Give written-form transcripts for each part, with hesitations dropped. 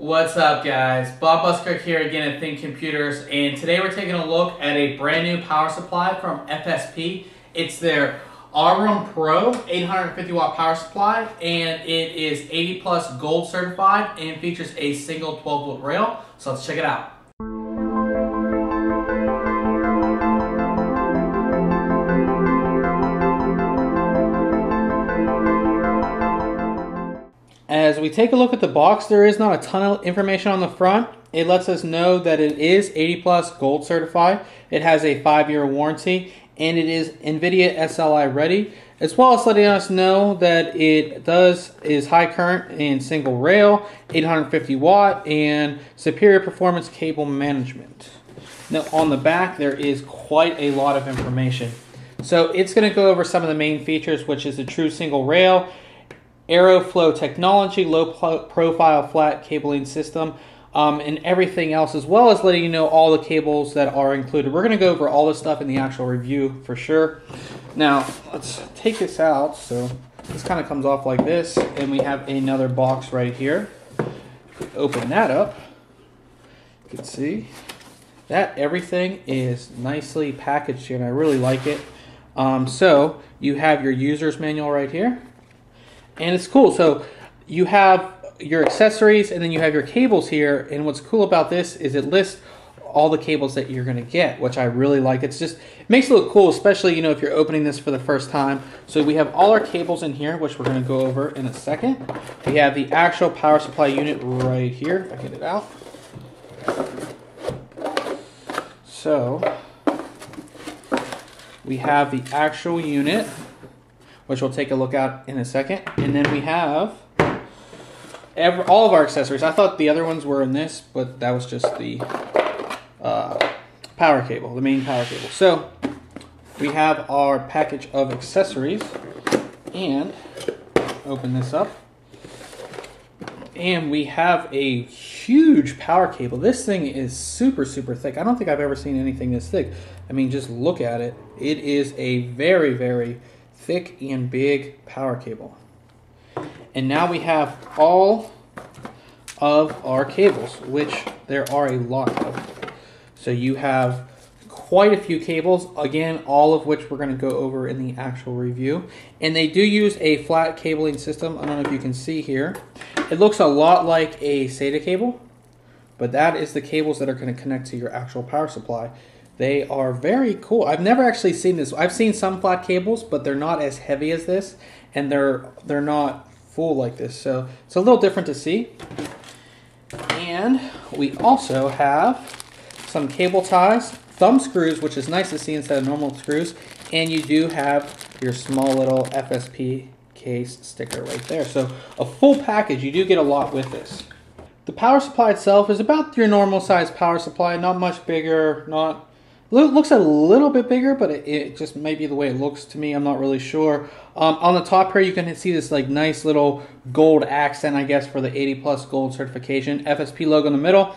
What's up, guys? Bob Buskirk here again at Think Computers, and today we're taking a look at a brand new power supply from FSP. It's their Aurum Pro 850 watt power supply, and it is 80 plus gold certified and features a single 12 volt rail. So let's check it out. As we take a look at the box, there is not a ton of information on the front. It lets us know that it is 80 plus gold certified. It has a 5-year warranty, and it is NVIDIA SLI ready, as well as letting us know that it is high current and single rail, 850 watt, and superior performance cable management. Now on the back, there is quite a lot of information. So it's going to go over some of the main features, which is a true single rail, Aeroflow technology, low profile flat cabling system, and everything else, as well as letting you know all the cables that are included. We're going to go over all this stuff in the actual review for sure. Now let's take this out. So this kind of comes off like this, and we have another box right here. If we open that up, you can see that everything is nicely packaged here, and I really like it. So you have your user's manual right here. And it's cool. So you have your accessories and then you have your cables here. And what's cool about this is it lists all the cables that you're going to get, which I really like. It makes it look cool, especially, you know, if you're opening this for the first time. So we have all our cables in here, which we're going to go over in a second. We have the actual power supply unit right here. If I get it out. So we have the actual unit, which we'll take a look at in a second. And then we have all of our accessories. I thought the other ones were in this, but that was just the power cable, the main power cable. So we have our package of accessories, and open this up. And we have a huge power cable. This thing is super, super thick. I don't think I've ever seen anything this thick. I mean, just look at it. It is a very, very thick and big power cable. And now we have all of our cables, which there are a lot of. So you have quite a few cables, again, all of which we're going to go over in the actual review. And they do use a flat cabling system. I don't know if you can see here. It looks a lot like a SATA cable, but that is the cables that are going to connect to your actual power supply. They are very cool. I've never actually seen this. I've seen some flat cables, but they're not as heavy as this, and they're not full like this. So it's a little different to see. And we also have some cable ties, thumb screws, which is nice to see instead of normal screws. And you do have your small little FSP case sticker right there. So a full package. You do get a lot with this. The power supply itself is about your normal size power supply, not much bigger, looks a little bit bigger, but it just may be the way it looks to me. I'm not really sure. On the top here, you can see this like nice little gold accent, I guess, for the 80 plus gold certification. FSP logo in the middle.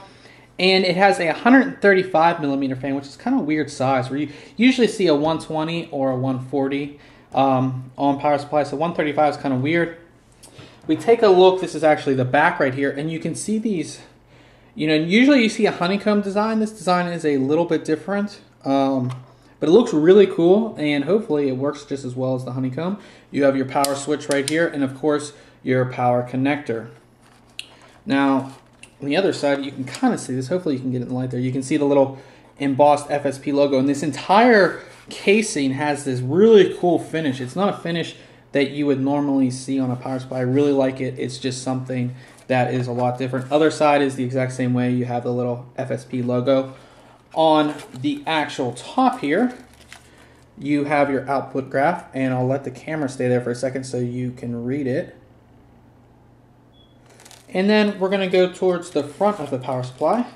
And it has a 135 millimeter fan, which is kind of weird size, where you usually see a 120 or a 140 on power supply. So 135 is kind of weird. We take a look. This is actually the back right here, and you can see these. You know, usually you see a honeycomb design. This design is a little bit different, but it looks really cool, and hopefully it works just as well as the honeycomb. You have your power switch right here, and of course your power connector. Now, on the other side, you can kind of see this. Hopefully you can get it in the light there. You can see the little embossed FSP logo, and this entire casing has this really cool finish. It's not a finish that you would normally see on a power supply. I really like it. It's just something that is a lot different. Other side is the exact same way. You have the little FSP logo. On the actual top here, you have your output graph, and I'll let the camera stay there for a second so you can read it. And then we're going to go towards the front of the power supply,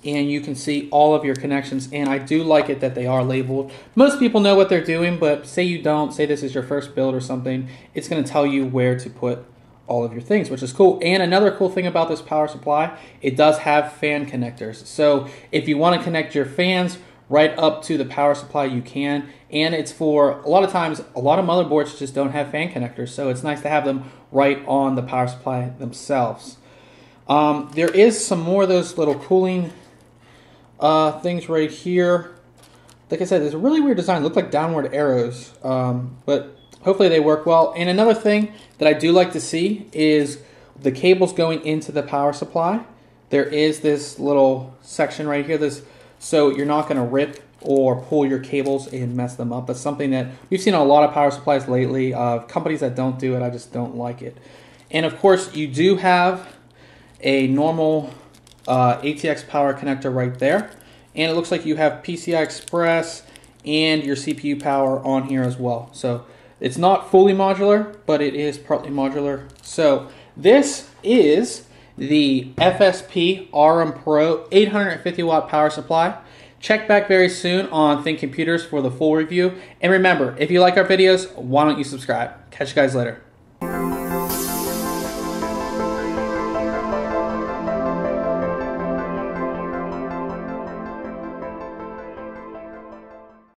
and you can see all of your connections, and I do like it that they are labeled. Most people know what they're doing, but say you don't, say this is your first build or something, it's going to tell you where to put all of your things, which is cool. And another cool thing about this power supply, it does have fan connectors. So if you want to connect your fans right up to the power supply, you can. And it's for, a lot of times, a lot of motherboards just don't have fan connectors, so it's nice to have them right on the power supply themselves. There is some more of those little cooling things right here. Like I said, there's a really weird design. They look like downward arrows, but hopefully they work well. And another thing that I do like to see is the cables going into the power supply. There is this little section right here, so you're not going to rip or pull your cables and mess them up. That's something that we've seen on a lot of power supplies lately. Companies that don't do it, I just don't like it. And of course, you do have a normal ATX power connector right there. And it looks like you have PCI Express and your CPU power on here as well. So it's not fully modular, but it is partly modular. So this is the FSP Aurum Pro 850 watt power supply. Check back very soon on Think Computers for the full review. And remember, if you like our videos, why don't you subscribe? Catch you guys later.